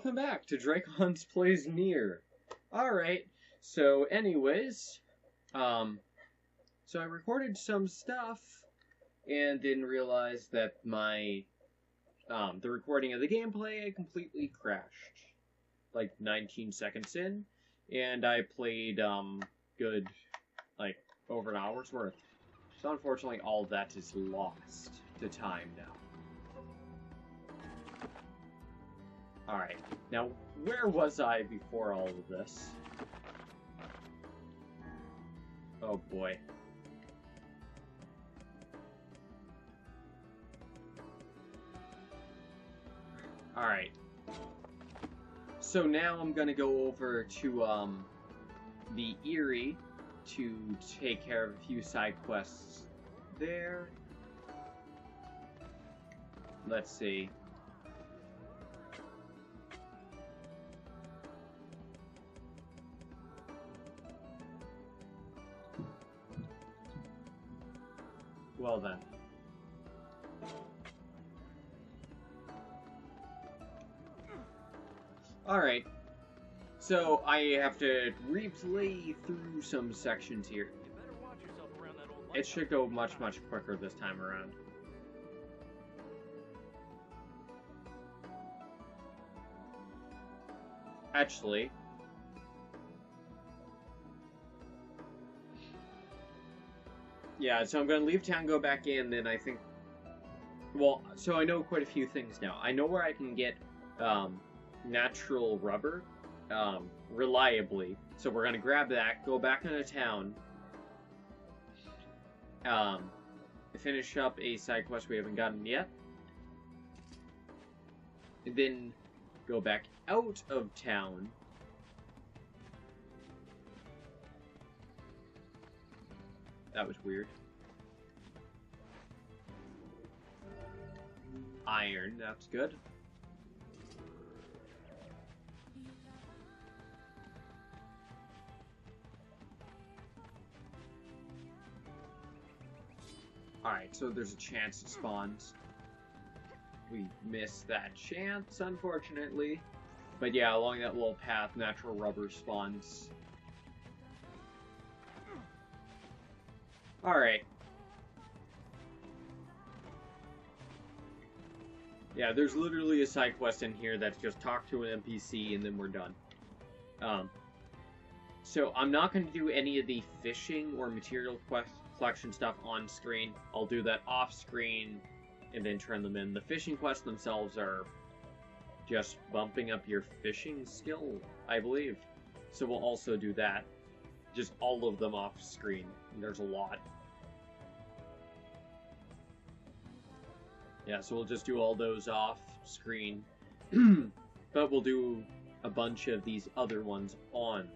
welcome back to Dracon's Plays NieR. Alright, so anyways, so I recorded some stuff and didn't realize that my, the recording of the gameplay had completely crashed. Like 19 seconds in, and I played, good, like, over an hour's worth. So unfortunately all of that is lost to time now. Alright, now where was I before all of this? Oh boy. Alright. So now I'm gonna go over to, the Eyrie to take care of a few side quests there. Let's see. Well then. Alright. So I have to replay through some sections here. It should go much quicker this time around. Actually, yeah, so I'm going to leave town, go back in, then I think... Well, so I know quite a few things now. I know where I can get natural rubber reliably. So we're going to grab that, go back into town, finish up a side quest we haven't gotten yet, and then go back out of town. That was weird. Iron, that's good. Alright, so there's a chance it spawns. We missed that chance, unfortunately. But yeah, along that little path, natural rubber spawns. Alright. Yeah, there's literally a side quest in here that's just talk to an NPC and then we're done. So I'm not going to do any of the fishing or material collection stuff on screen. I'll do that off screen and then turn them in. The fishing quests themselves are just bumping up your fishing skill, I believe. So we'll also do that. Just all of them off screen. There's a lot. Yeah, so we'll just do all those off screen. But we'll do a bunch of these other ones on.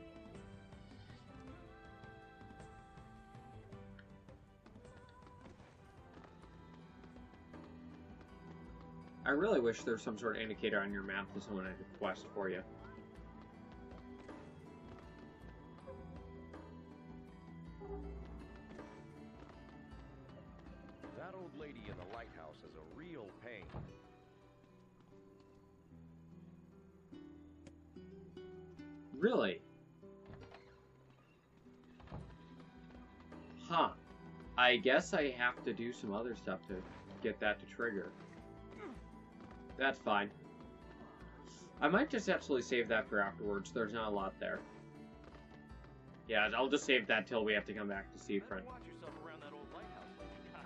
I really wish there was some sort of indicator on your map that someone had a quest for you. That old lady in the lighthouse is a real pain. Really? Huh. I guess I have to do some other stuff to get that to trigger. That's fine. I might just absolutely save that for afterwards. There's not a lot there. Yeah, I'll just save that till we have to come back to Seafront. Watch yourself around that old lighthouse, lady. Got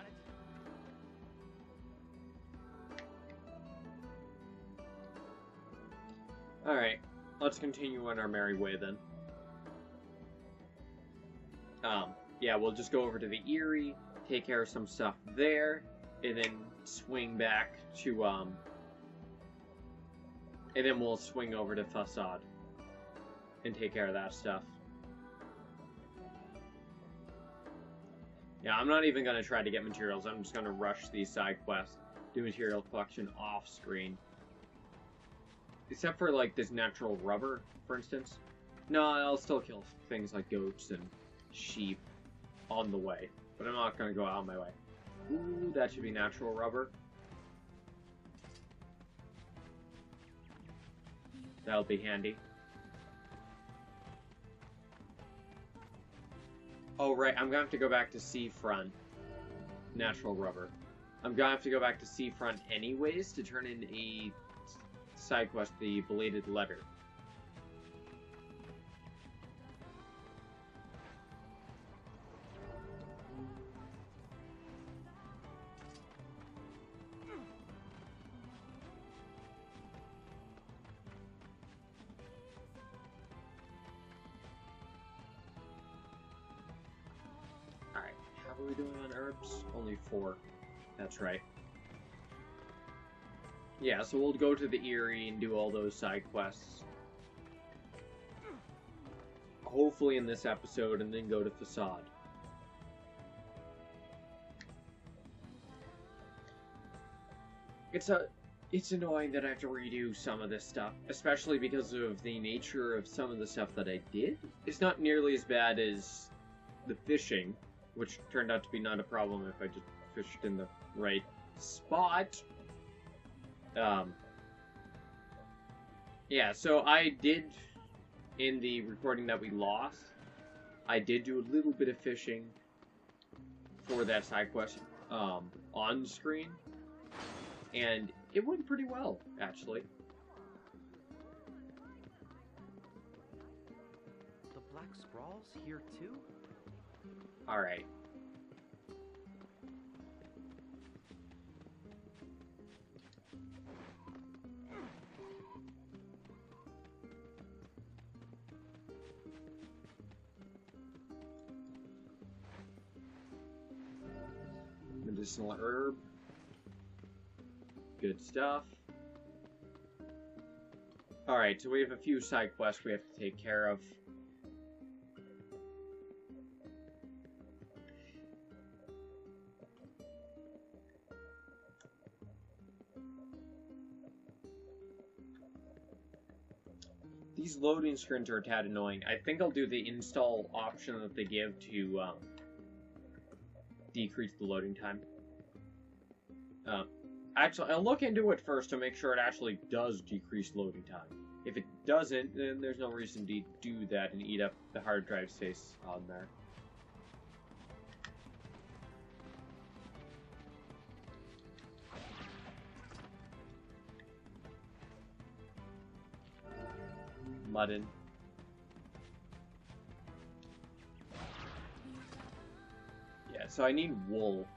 it? Alright, let's continue on our merry way then. Yeah, we'll just go over to the Eyrie, take care of some stuff there, and then swing back to, and then we'll swing over to Facade and take care of that stuff. Yeah, I'm not even going to try to get materials. I'm just going to rush these side quests, do material collection off screen. Except for, like, this natural rubber, for instance. No, I'll still kill things like goats and sheep on the way. But I'm not going to go out of my way. Ooh, that should be natural rubber. That'll be handy. Oh, right, I'm gonna have to go back to Seafront. Natural rubber. I'm gonna have to go back to Seafront anyways to turn in a side quest, the belated letter. Alright, how are we doing on herbs? Only 4. That's right. Yeah, so we'll go to the Eyrie and do all those side quests. Hopefully in this episode, and then go to Facade. It's annoying that I have to redo some of this stuff, especially because of the nature of some of the stuff that I did. It's not nearly as bad as the fishing, which turned out to be not a problem if I just fished in the right spot. Yeah, so I did, in the recording that we lost, I did do a little bit of fishing for that side quest on screen, and it went pretty well, actually. The Black Scrawl's here too? Alright. Medicinal herb. Good stuff. Alright, so we have a few side quests we have to take care of. These loading screens are a tad annoying. I think I'll do the install option that they give to decrease the loading time. Actually, I'll look into it first to make sure it actually does decrease loading time. If it doesn't, then there's no reason to do that and eat up the hard drive space on there. Mudden. Yeah, so I need wool.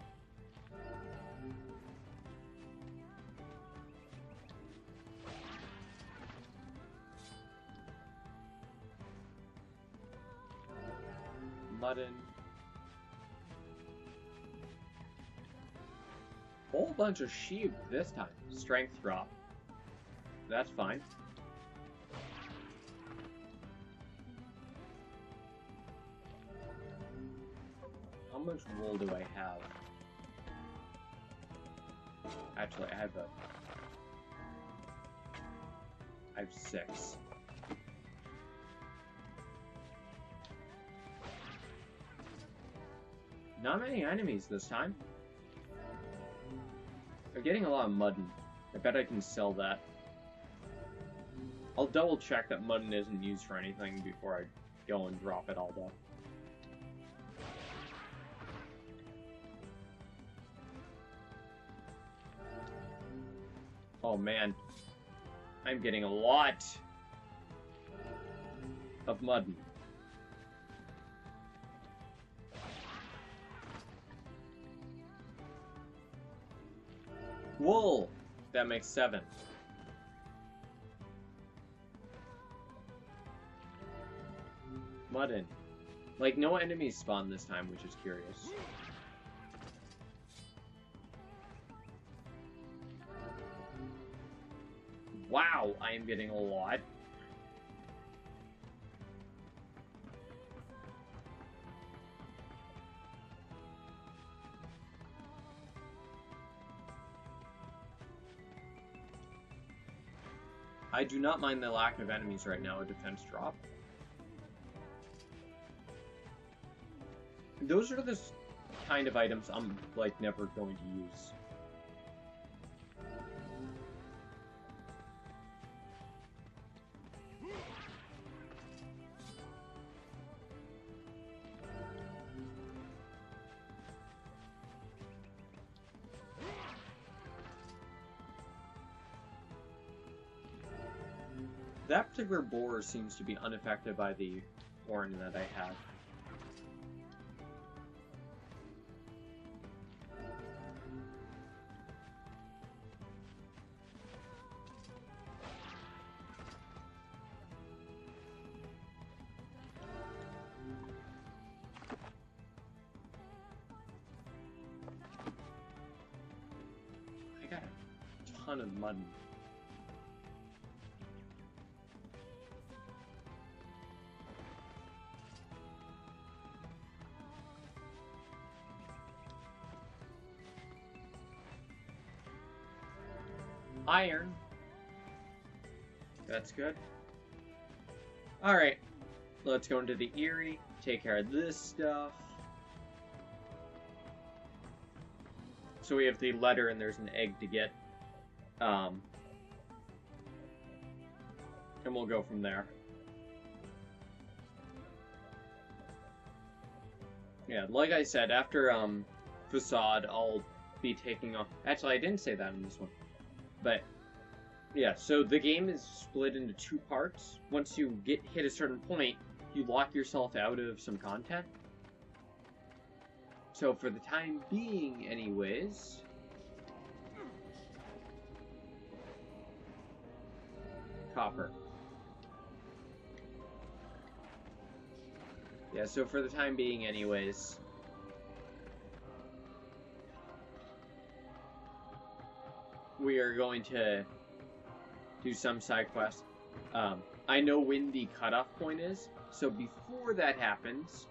Mudden. Whole bunch of sheep this time. Strength drop. That's fine. How much wool do I have? Actually, I have 6. Not many enemies this time. I'm getting a lot of mudden. I bet I can sell that. I'll double check that mudden isn't used for anything before I go and drop it all though. Oh man, I'm getting a lot of mudden. Wool! That makes 7. Mudden. Like, no enemies spawn this time, which is curious. Wow, I am getting a lot. I do not mind the lack of enemies right now, a defense drop. Those are the kind of items I'm, like, never going to use. That particular boar seems to be unaffected by the horn that I have. I got a ton of mud. Iron. That's good. Alright. Let's go into the Eyrie. Take care of this stuff. So we have the letter and there's an egg to get. And we'll go from there. Yeah, like I said, after Facade, I'll be taking off. Actually, I didn't say that in this one. But, yeah, so the game is split into two parts. Once you hit a certain point, you lock yourself out of some content. So for the time being, anyways... Copper. Yeah, so for the time being, anyways... we are going to do some side quests. I know when the cutoff point is, so before that happens,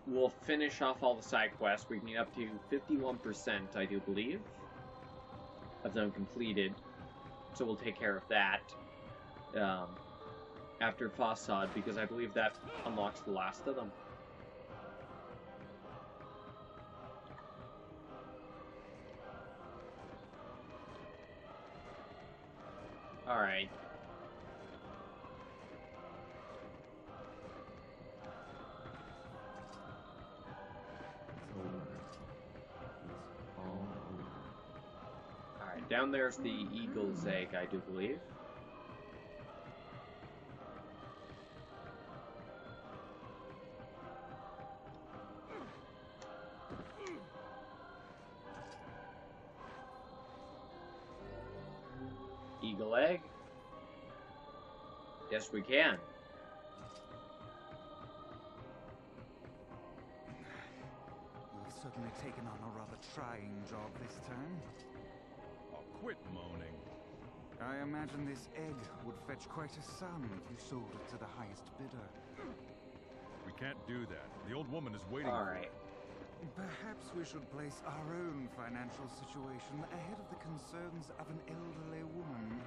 we'll finish off all the side quests. We can get up to 51%, I do believe, of them completed. So we'll take care of that after Facade, because I believe that unlocks the last of them. Alright. Alright, down there's the eagle's egg, I do believe. Eagle egg. Yes, we can. You've certainly taken on a rather trying job this time. Oh, quit moaning. I imagine this egg would fetch quite a sum if you sold it to the highest bidder. We can't do that. The old woman is waiting. All right. Perhaps we should place our own financial situation ahead of the concerns of an elderly woman.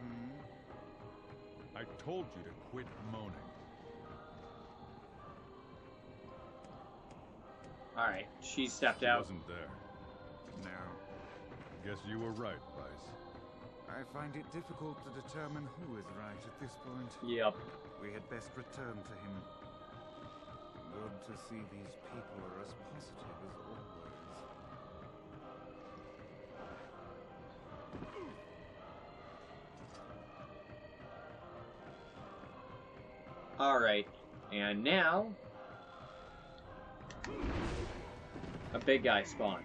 I told you to quit moaning. Alright, she stepped She out. wasn't there. No. Guess you were right, Bryce. I find it difficult to determine who is right at this point. Yep. We had best return to him. Good to see these people are as positive as always. Alright, and now... a big guy spawns.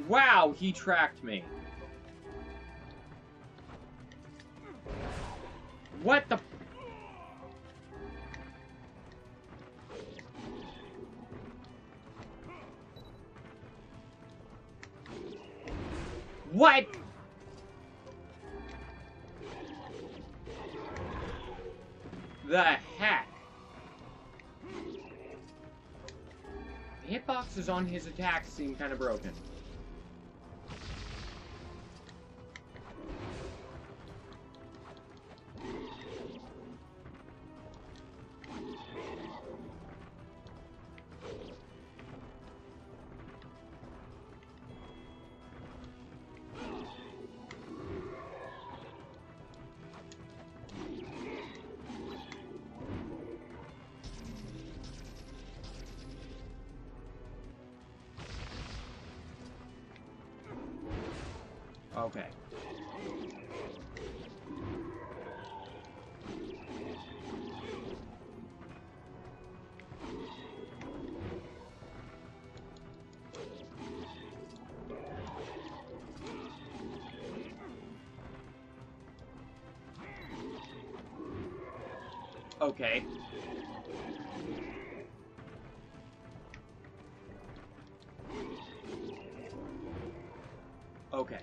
Wow, he tracked me. What the... What? The heck? The hitboxes on his attacks seem kind of broken. Okay. Okay. Okay.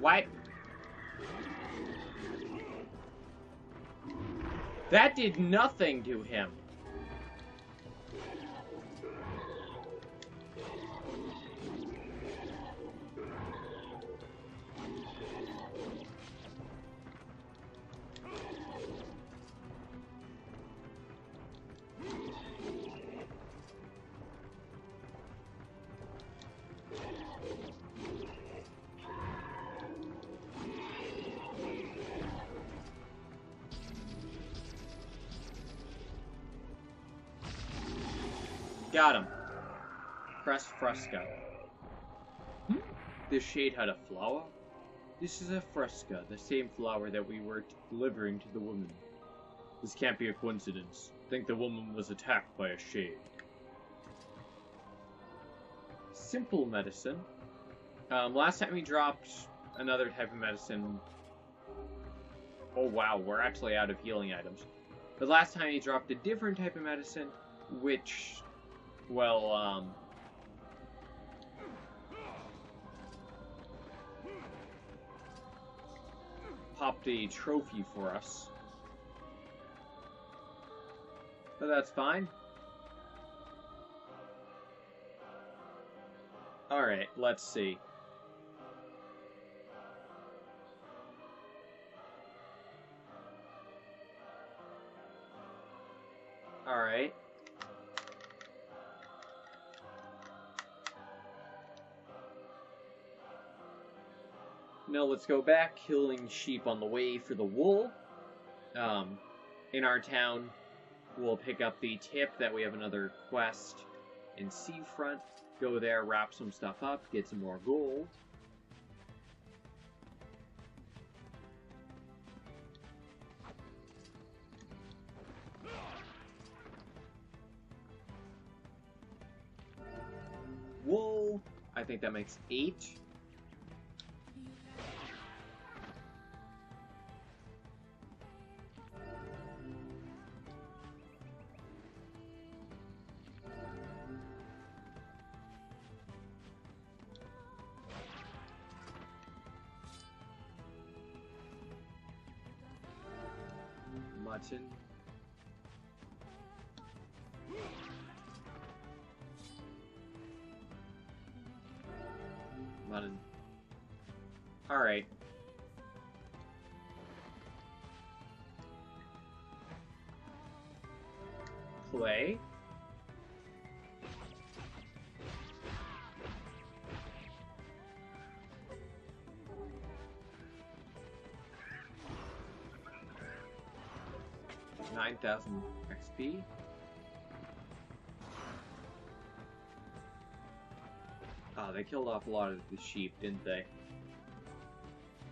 What? That did nothing to him. Got him. Press fresca. This shade had a flower? This is a fresca, the same flower that we were delivering to the woman. This can't be a coincidence. I think the woman was attacked by a shade. Simple medicine. Last time we dropped another type of medicine. Oh wow, we're actually out of healing items. But last time he dropped a different type of medicine, which, well, popped a trophy for us. But that's fine. Alright, let's see. Alright. Now let's go back, killing sheep on the way for the wool. In our town, we'll pick up the tip that we have another quest in Seafront. Go there, wrap some stuff up, get some more gold. Wool, I think that makes 8. Mutton. Mutton. Alright. Play. $9,000 XP. Oh, they killed off a lot of the sheep, didn't they?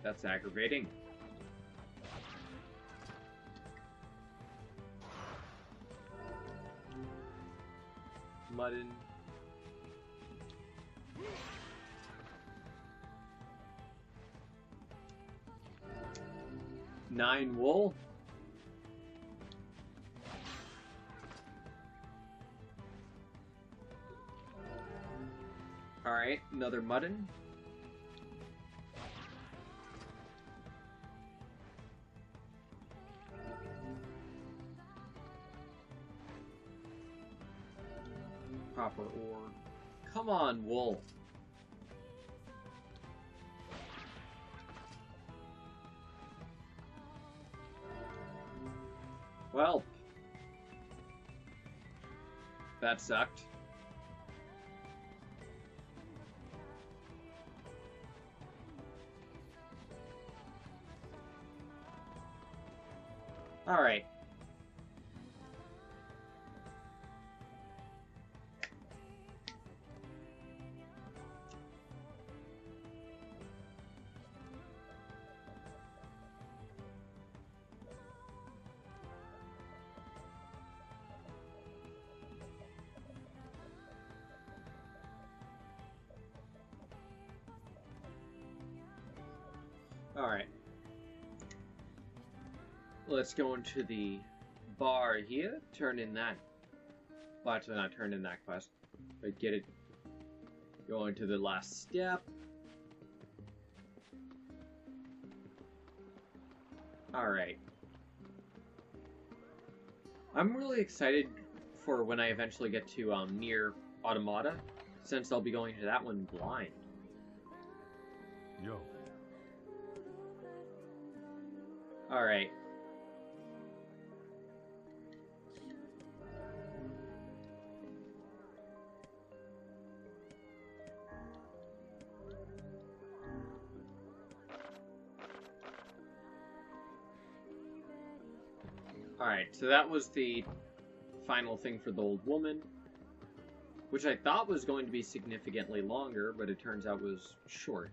That's aggravating. Mutton. Nine wool. Alright, another mutton. Proper ore. Come on, wool. Well, that sucked. Alright. Alright. Let's go into the bar here. Turn in that. Well, actually, not turn in that quest. But get it. Go into the last step. Alright. I'm really excited for when I eventually get to NieR Automata, since I'll be going to that one blind. Yo. Alright. Alright, so that was the final thing for the old woman, which I thought was going to be significantly longer, but it turns out was short.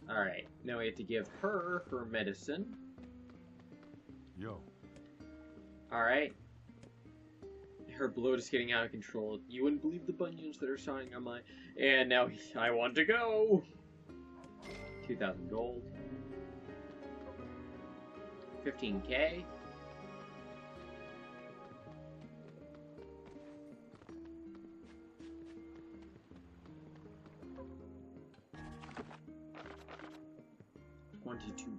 Alright, now we have to give her her medicine. Yo. Alright. Her bloat is getting out of control. You wouldn't believe the bunions that are showing on my... And now I want to go! 2,000 gold. 15k.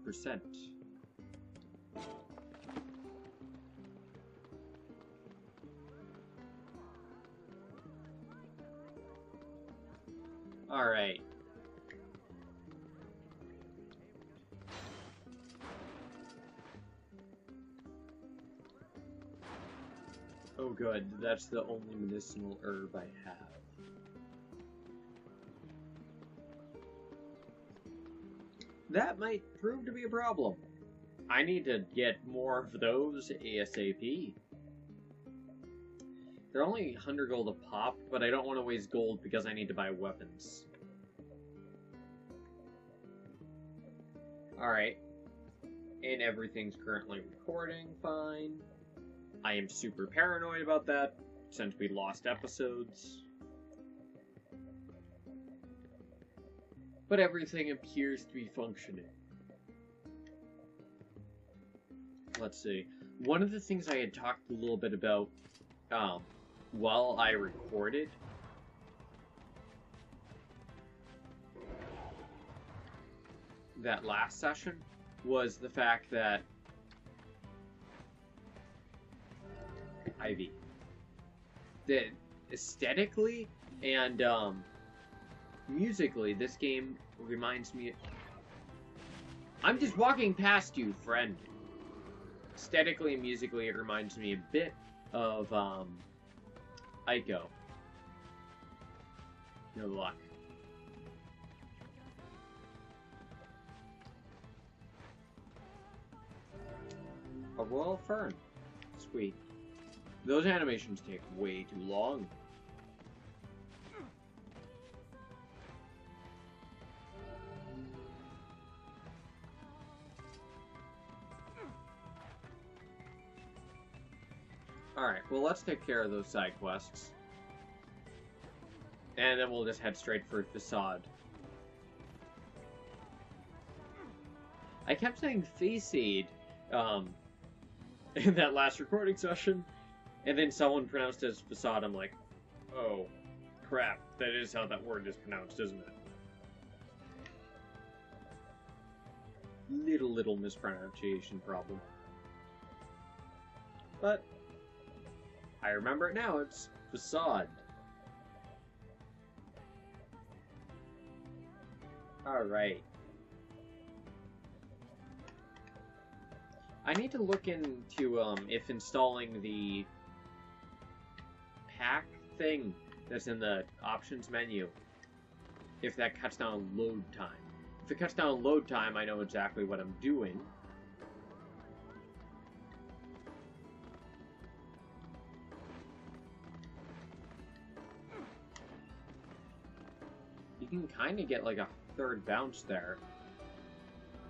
%. All right. Oh, good. That's the only medicinal herb I have. That might prove to be a problem. I need to get more of those ASAP. They're only 100 gold a pop, but I don't want to waste gold because I need to buy weapons. Alright. And everything's currently recording fine. I am super paranoid about that, since we lost episodes. But everything appears to be functioning. Let's see. One of the things I had talked a little bit about while I recorded that last session was the fact that Ivy, that aesthetically and musically, this game reminds me... I'm just walking past you, friend. Aesthetically and musically, it reminds me a bit of, Ico. No luck. A royal fern. Sweet. Those animations take way too long. Alright, well, let's take care of those side quests. And then we'll just head straight for Facade. I kept saying Facade, in that last recording session, and then someone pronounced it as Facade. I'm like, oh, crap, that is how that word is pronounced, isn't it? Little mispronunciation problem. But I remember it now, it's Facade. Alright. I need to look into, if installing the pack thing that's in the options menu, if that cuts down load time. If it cuts down load time, I know exactly what I'm doing. You can kind of get like a third bounce there.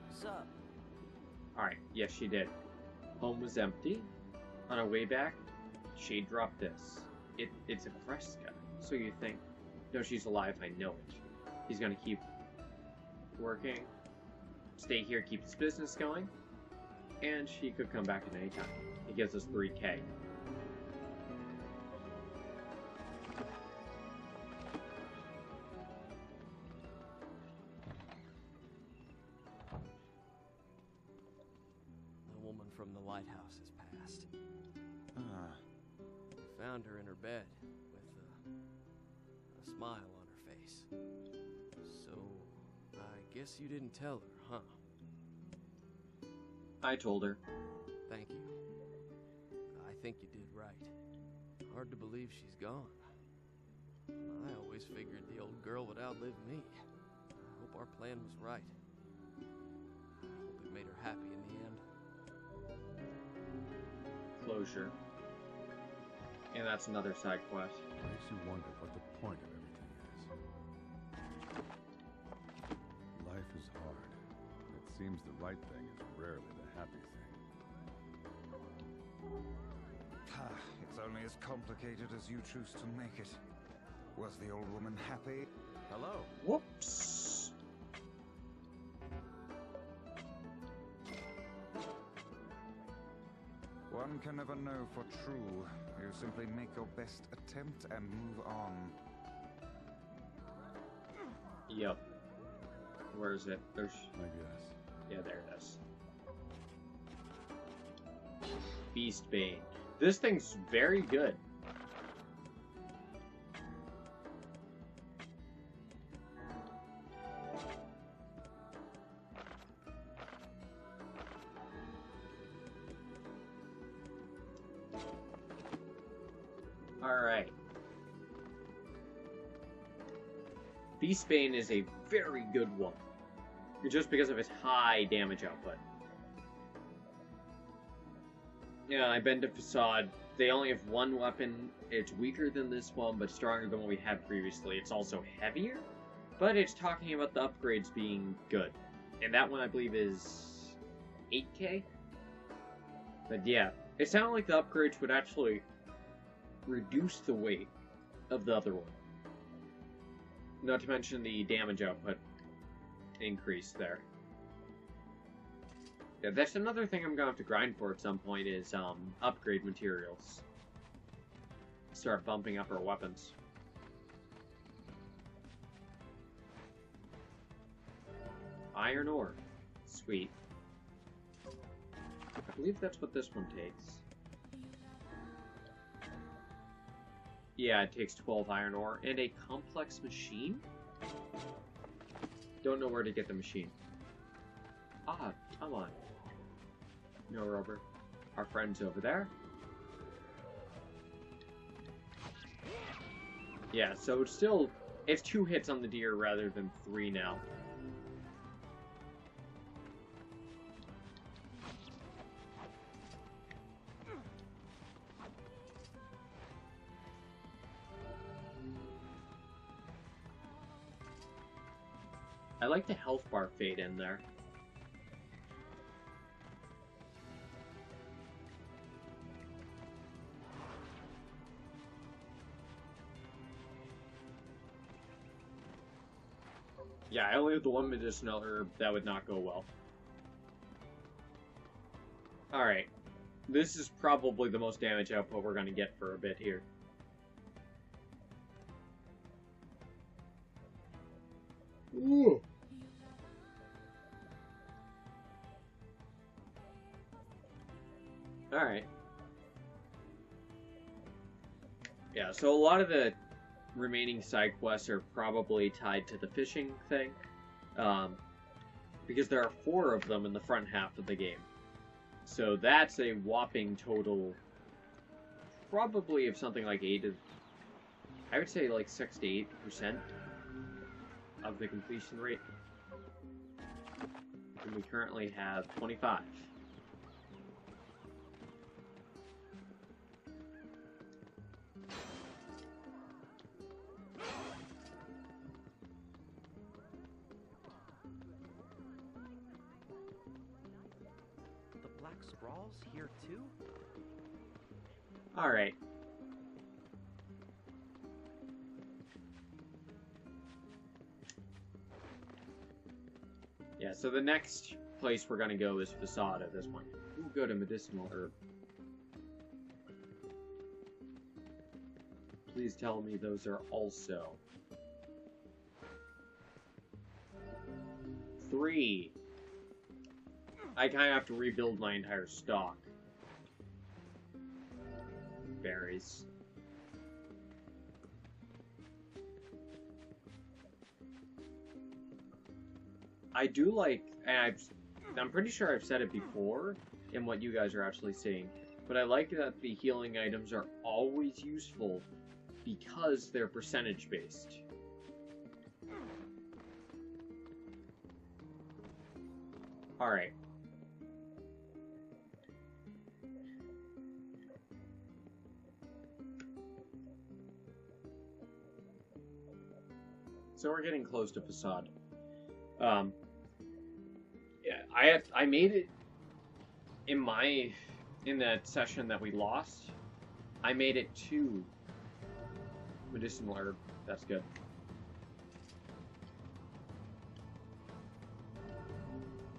What's up? Alright, yes she did. Home was empty. On our way back, she dropped this. It's a Fresca. So you think, no, she's alive, I know it. He's gonna keep working, stay here, keep his business going, and she could come back at any time. It gives us 3K. The woman from the lighthouse has passed. Ah, We found her in her bed with a smile on her face. So, I guess you didn't tell her, huh? I told her. Thank you. I think you did right. Hard to believe she's gone. I always figured the old girl would outlive me. I hope our plan was right. I hope it made her happy in the end. Closure. And that's another side quest. Makes you wonder what the point of everything is. Life is hard. It seems the right thing is rarely the happy thing. it's only as complicated as you choose to make it. Was the old woman happy? Hello. Whoops. One can never know for true. You simply make your best attempt and move on. Yep. Where is it? There's... I guess. Yeah, there it is. Beastbane. This thing's very good. Alright. Beastbane is a very good one. Just because of its high damage output. Yeah, I bend to Facade. They only have one weapon. It's weaker than this one, but stronger than what we had previously. It's also heavier, but it's talking about the upgrades being good. And that one, I believe, is 8K? But yeah, it sounded like the upgrades would actually reduce the weight of the other one. Not to mention the damage output increase there. Yeah, that's another thing I'm gonna have to grind for at some point is upgrade materials. Start bumping up our weapons. Iron ore. Sweet. I believe that's what this one takes. Yeah, it takes 12 iron ore and a complex machine? Don't know where to get the machine. Ah, come on. No rubber. Our friend's over there. Yeah, so it's still... It's 2 hits on the deer rather than 3 now. I like the health bar fade in there. Yeah, I only have the one medicinal herb. That would not go well. Alright. This is probably the most damage output we're going to get for a bit here. Ooh. Alright. Yeah, so a lot of the remaining side quests are probably tied to the fishing thing. Because there are 4 of them in the front half of the game. So that's a whopping total, probably of something like 8 to... I would say like 6 to 8% of the completion rate. And we currently have 25. The black scrawls here too? Alright. Yeah, so the next place we're gonna go is Facade at this point. We'll go to Medicinal Herb. Please tell me those are also 3. I kind of have to rebuild my entire stock. Berries. I do like, and I'm pretty sure I've said it before in what you guys are actually saying, but I like that the healing items are always useful because they're percentage based. Alright. So we're getting close to Facade. Yeah, I made it in that session that we lost. I made it to Medicinal Herb. That's good.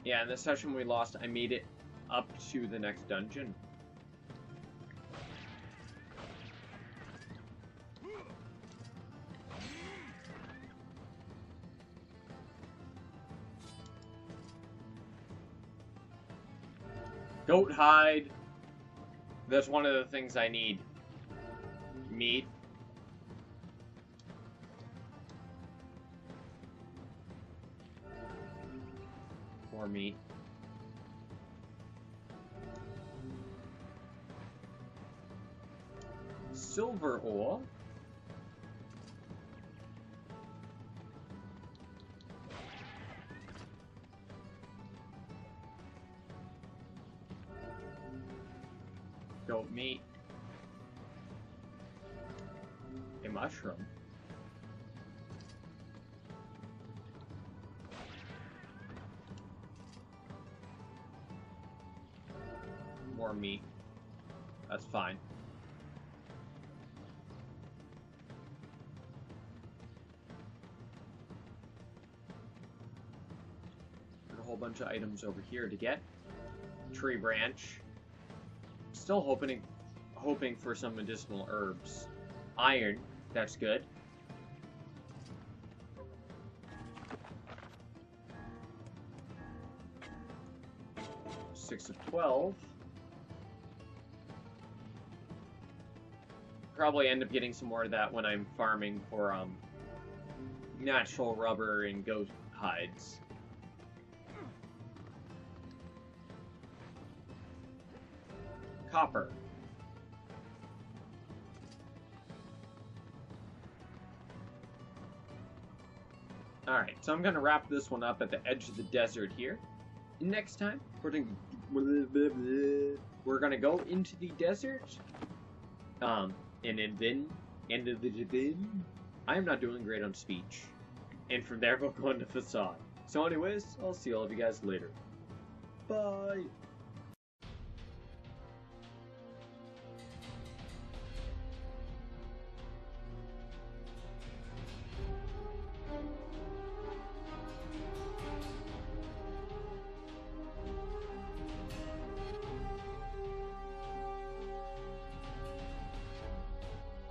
Yeah, in the session we lost, I made it up to the next dungeon. Goat hide. That's one of the things I need. Meat. More meat. Silver ore. Goat meat. A mushroom. More meat. That's fine. Got a whole bunch of items over here to get. Tree branch. Still hoping for some medicinal herbs. Iron, that's good. Six of 12. Probably end up getting some more of that when I'm farming for natural rubber and goat hides. Copper. Alright, so I'm going to wrap this one up at the edge of the desert here. Next time, we're going to go into the desert. And then, I'm not doing great on speech. And from there, we'll go into Facade. So anyways, I'll see all of you guys later. Bye!